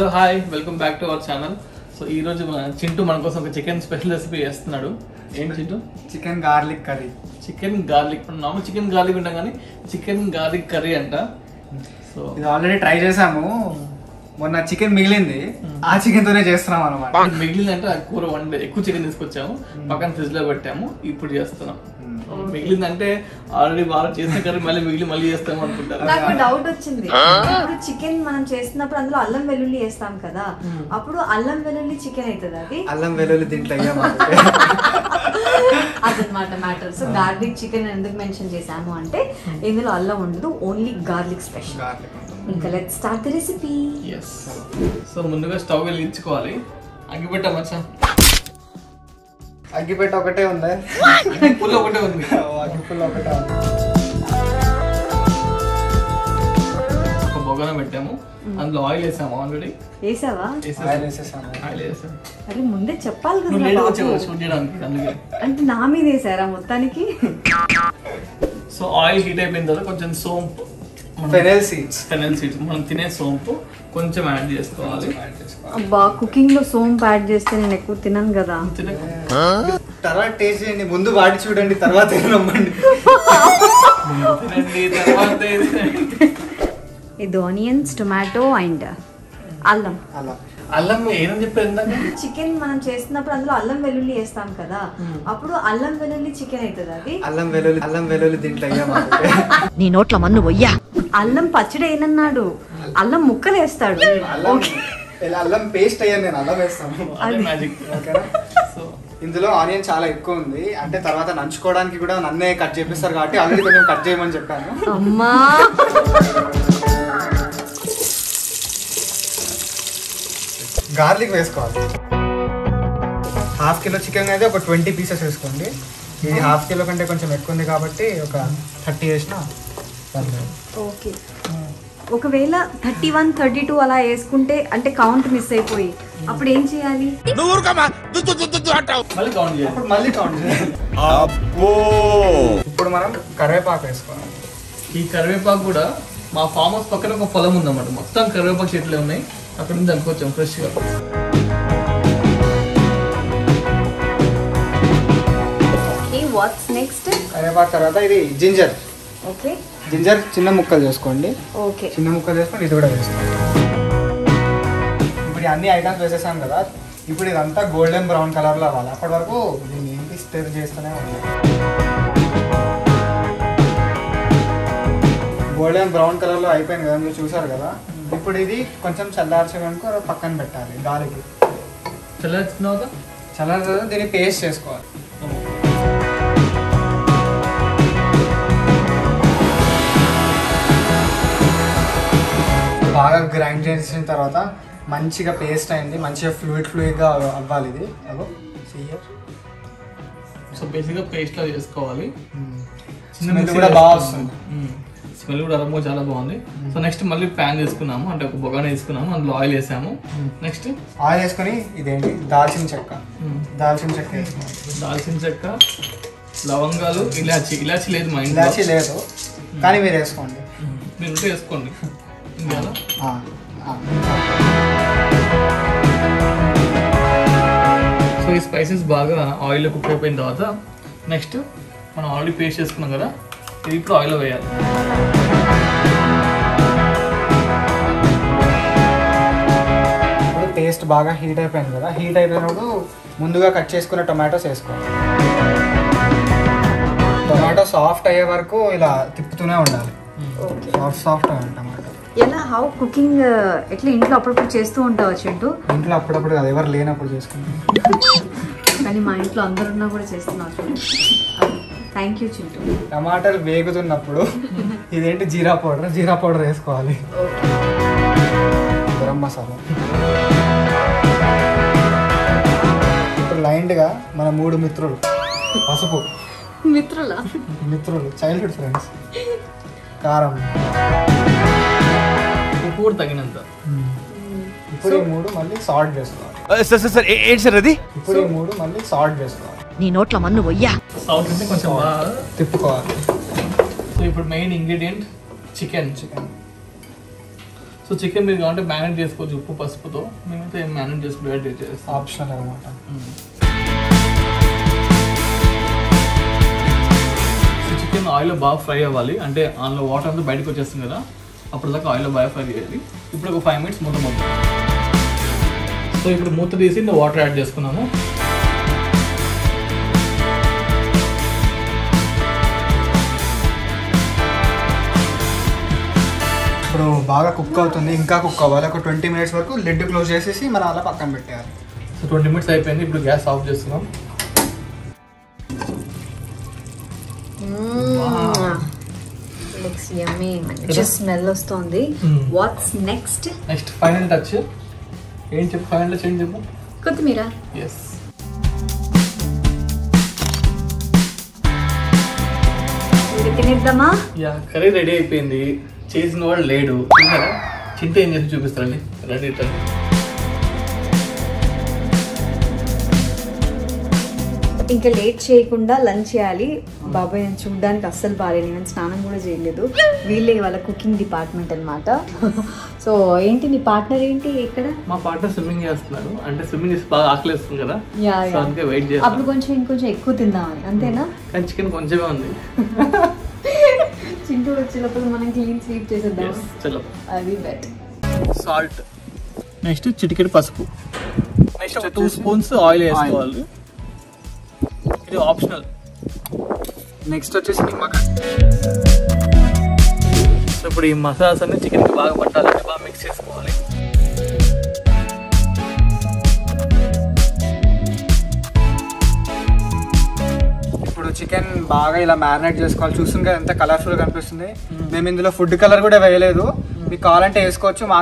Hello hi welcome back to our channel. So ఈ రోజు చింటూ మన కోసం ఒక చికెన్ స్పెషల్ రెసిపీ చేస్తున్నాడు. ఏంటి Chintu? Chicken garlic curry. Chicken garlic normal chicken garlic ఉంటాం కానీ చికెన్ గార్లిక్ కర్రీ అంట. సో ఇది ఆల్రెడీ ట్రై చేసాము. మొన్న చికెన్ మిగిలింది, ఆ చికెన్ తోనే చేస్తున్నాం అనమాట. మిగిలిందంటే ఆ కూర వండే ఎక్కువ చికెన్ తీసుకొచ్చాము, పక్కన ఫ్రిడ్జ్ లో పెట్టాము, ఇప్పుడు చేస్తున్నాం. మిగిలిందంటే ఆల్రెడీ బాగా చేసిన కర్రీ మళ్ళీ చేస్తాము అనుకుంటారు. నాకు డౌట్ వచ్చింది. ఇప్పుడు చికెన్ మనం చేస్తున్నప్పుడు అందులో అల్లం వెల్లుల్లి వేస్తాం కదా, అప్పుడు అల్లం వెల్లుల్లి చికెన్ అవుతుంది. అది అల్లం వెల్లుల్లి దీంట్లో అదనమాట మ్యాటర్. సో గార్లిక్ చికెన్ ఎందుకు మెన్షన్ చేసాము అంటే ఇందులో అల్లం ఉండదు, ఓన్లీ గార్లిక్ స్పెషల్. ఇంకా let's start the recipe. So ముందుగా స్టవ్ వెలిగించుకోవాలి. అగ్గిపెట్ట మచ్చా, అగ్గిపెట్ట ఒకటే ఉంది, పుల్ల ఒకటే ఉంది. అగ్గిపుల్ల ఒకటే ఉంది. ఒక బొగన పెట్టాము, అందులో ఆయిల్ వేసాము. ఆల్రెడీ వేసావా? ఆయిల్ వేసేసాము. అరే ముందే చెప్పాలి కదా. నువ్వు లేట్గా వచ్చావు షూట్ చేయడానికి, అందుకే. అంటే నా మీద వేసారా మొత్తానికి? సో ఆయిల్ హీట్ అయిపోయిన తర్వాత కొంచెం సోంపు, ఫెనెల్ సీడ్స్ మనం తినే సోంపు కొంచెం యాడ్ చేసుకోవాలి. అబ్బా, కుకింగ్ లో సోంపు యాడ్ చేస్తే నేను ఎక్కువ తినను కదా. తర్వాత టేస్ట్ చేయండి, ముందు వాడి చూడండి, తర్వాత నమ్మండి. ఇది ఆనియన్స్, టొమాటో అండ్ అల్లం. అల్లం ఏమని చెప్పారు? చికెన్ మనం చేస్తున్నప్పుడు అందులో అల్లం వెల్లుల్లి వేస్తాం కదా, అప్పుడు అల్లం వెల్లుల్లి చికెన్ అవుతుంది. అది అల్లం వెల్లుల్లి దీంట్లో నీ నోట్ల మన్ను వయ్యా. అల్లం పచ్చడి ఏనన్నాడు, అల్లం ముక్కలు వేస్తాడు. అల్లం పేస్ట్ అయ్యాను నేను, అల్లం వేస్తాను. ఓకేనా? సో ఇందులో ఆనియన్ చాలా ఎక్కువ ఉంది, అంటే తర్వాత నంచుకోవడానికి కూడా నన్నే కట్ చేపిస్తారు కాబట్టి ఆల్రెడీ కొంచెం కట్ చేయమని చెప్పాను. అమ్మా, గార్లిక్ వేసుకోవాలి. హాఫ్ కిలో చికెన్ అయితే ఒక 20 పీసెస్ వేసుకోండి. ఇది హాఫ్ కిలో కంటే కొంచెం ఎక్కువ ఉంది కాబట్టి ఒక 30 వేసిన. ఓకే. ఒకవేళ 31, 32 అలా వేసుకుంటే అంటే కౌంట్ మిస్ అయిపోయి అప్పుడు ఏం చేయాలి? మళ్ళీ కౌంట్ చేయాలి. ఇప్పుడు మనం కరివేపాకు వేసుకోవాలి. ఈ కరివేపాకు కూడా మా ఫామ్ హౌస్ పక్కన ఒక పొలం ఉందన్నమాట, మొత్తం కరివేపాకు చెట్లే ఉన్నాయి. అక్కడ నుంచి అనుకోవచ్చాం ఫ్రెష్ గా. What's next? కరివేపాకు తర్వాత ఇది జింజర్. ఓకే, జింజర్ చిన్న ముక్కలు చేసుకోండి. ఓకే, చిన్న ముక్కలు చేసుకొని ఇది కూడా వేసుకోండి. ఇప్పుడు అన్ని ఐటమ్స్ వేసేసాం కదా, ఇప్పుడు ఇదంతా గోల్డెన్ బ్రౌన్ కలర్ లో అవ్వాలి. అప్పటి వరకు దీన్ని ఏంటి స్టిర్ చేస్తూనే ఉండాలి. గోల్డెన్ బ్రౌన్ కలర్ లో అయిపోయింది కదా, మీరు చూసారు కదా. ఇప్పుడు ఇది కొంచెం చల్లార్చడానికి పక్కన పెట్టాలి. గాలికి చల్లార్చిన దీన్ని పేస్ట్ చేసుకోవాలి. బాగా గ్రైండ్ చేసిన తర్వాత మంచిగా పేస్ట్ అయింది, మంచిగా ఫ్లూయిడ్గా అవ్వాలి. ఇది సో బేసిక్గా పేస్ట్ లా చేసుకోవాలి. స్మెల్ కూడా బాగా వస్తుంది. స్మెల్ కూడా అరమో చాలా బాగుంది. సో నెక్స్ట్ మళ్ళీ ప్యాన్ తీసుకున్నాము, అంటే ఒక బొగాన తీసుకున్నాము, అందులో ఆయిల్ వేసాము. నెక్స్ట్ ఆయిల్ వేసుకొని ఇదేంటి దాల్చిన చెక్క వేసుకోవాలి. దాల్చిన చెక్క, లవంగాలు, ఇలాచి లేదు మా ఇంట్లో. ఇలాచి లేదు కానీ మీరు వేసుకోండి, మీరు ఉంటే వేసుకోండి. సో ఈ స్పైసెస్ బాగా ఆయిల్లో కుక్ అయిపోయిన తర్వాత నెక్స్ట్ మనం ఆల్రెడీ పేస్ట్ చేసుకున్నాం కదా, ఇది ఇప్పుడు ఆయిల్లో వేయాలి. ఇప్పుడు పేస్ట్ బాగా హీట్ అయిపోయింది కదా, హీట్ అయిపోయినప్పుడు ముందుగా కట్ చేసుకున్న టొమాటోస్ వేసుకోవాలి. టొమాటో సాఫ్ట్ అయ్యే వరకు ఇలా తిప్పుతూనే ఉండాలి. సాఫ్ట్ అవ్వాలి టమాటో. ఎలా హౌ కుకింగ్ ఎట్లా ఇంట్లో అప్పుడప్పుడు చేస్తూ ఉంటావు చింటూ? ఇంట్లో అప్పుడప్పుడు కాదు, ఎవరు లేనప్పుడు చేసుకుంటాం. కానీ మా ఇంట్లో అందరున్నా కూడా చేస్తున్నావు. Thank you Chintu. టమాటాలు వేగుతున్నప్పుడు ఇదేంటి జీరా పౌడర్ వేసుకోవాలి. గరం మసాలా. ఇప్పుడు లైన్గా మన 3 మిత్రులు, పసుపు మిత్రులు చైల్డ్హుడ్ ఫ్రెండ్స్, కారం, ఉప్పు కూడా తగినంత. ఇప్పుడు ఈ 3 మళ్ళీ సాల్ట్ వేసుకోవాలి. ఇప్పుడు ఈ 3 మళ్ళీ సాల్ట్ వేసుకోవాలి. నీ నోట్ల మన్ను వయ్యా. సాల్ట్ అంటే కొంచెం బాగా తిప్పుకోవాలి. సో ఇప్పుడు main ingredient chicken. So so chicken మీరు కావాలంటే మ్యారినేట్ చేసుకోవచ్చు ఉప్పు పసుపుతో. మేమైతే మ్యారినేట్ చేసుకుంటే చేస్తాం, ఆప్షనల్ అనమాట. సో చికెన్ ఆయిల్లో బాగా ఫ్రై అవ్వాలి, అంటే అందులో వాటర్ అంతా బయటకు వచ్చేస్తుంది కదా, అప్పుడు దాకా ఆయిల్లో బాగా ఫ్రై చేయాలి. ఇప్పుడు ఒక 5 minutes మూత మొత్తం. సో ఇప్పుడు మూత తీసి ఇంకా వాటర్ యాడ్ చేసుకున్నాము. ఇప్పుడు బాగా కుక్ అవుతుంది, ఇంకా కుక్ అవ్వాలి. ఒక 20 minutes వరకు లిడ్ క్లోజ్ చేసేసి మనం అలా పక్కన పెట్టేయాలి. సో 20 minutes అయిపోయింది. ఇప్పుడు గ్యాస్ ఆఫ్ చేస్తున్నాం. Looks yummy. మంచి స్మెల్ వస్తుంది. What's next? Next final touch ఏం చెప్పు, ఫైనల్ టచ్ ఏం చెప్పు? కొత్తిమీర. ఎస్, తినేద్దామా? యా కర్రీ రెడీ అయిపోయింది. చేసిన వాడు లేడు, తిన్నారా? చింత ఏం చేసి చూపిస్తారండి. రెడీ. ఇంకా లేట్ చేయకుండా లంచ్ చేయాలి. బాబాయ్ నేను చూడడానికి అస్సలు బాగాలేదు, నేను స్నానం కూడా చేయలేదు. వీళ్ళే వాళ్ళ కుకింగ్ డిపార్ట్మెంట్ అనమాట. సో ఏంటి నీ పార్ట్నర్ ఏంటి ఇక్కడ? మా పార్ట్నర్ స్విమ్మింగ్ చేస్తున్నాడు, అంటే స్విమ్మింగ్ చేసి బాగా ఆకలిస్తుంది కదా, యా సో అందుకే వెయిట్ చేస్తాం. అప్పుడు కొంచెం ఇంకొంచెం ఎక్కువ తిందామని, అంతేనా? కానీ చికెన్ కొంచెమే ఉంది. చింటూ వచ్చేటప్పుడు మనం క్లీన్ స్వీప్ చేసేద్దాం. చలో, అది బెట్. సాల్ట్, నెక్స్ట్ చిటికెడు పసుపు, నెక్స్ట్ ఒక 2 spoons ఆయిల్ వేసుకోవాలి. ఇది ఆప్షనల్. నెక్స్ట్ వచ్చేసి నిమ్మకాయ. సో ఇప్పుడు ఈ మసాలాస్ అన్ని చికెన్కి బాగా పట్టాలంటే బాగా మిక్స్ చేసుకోవాలి. ఇప్పుడు చికెన్ బాగా ఇలా మ్యారినేట్ చేసుకోవాలి. చూస్తుంది కదా ఎంత కలర్ఫుల్ కనిపిస్తుంది. మేము ఇందులో ఫుడ్ కలర్ కూడా వేయలేదు, మీకు కావాలంటే వేసుకోవచ్చు. మా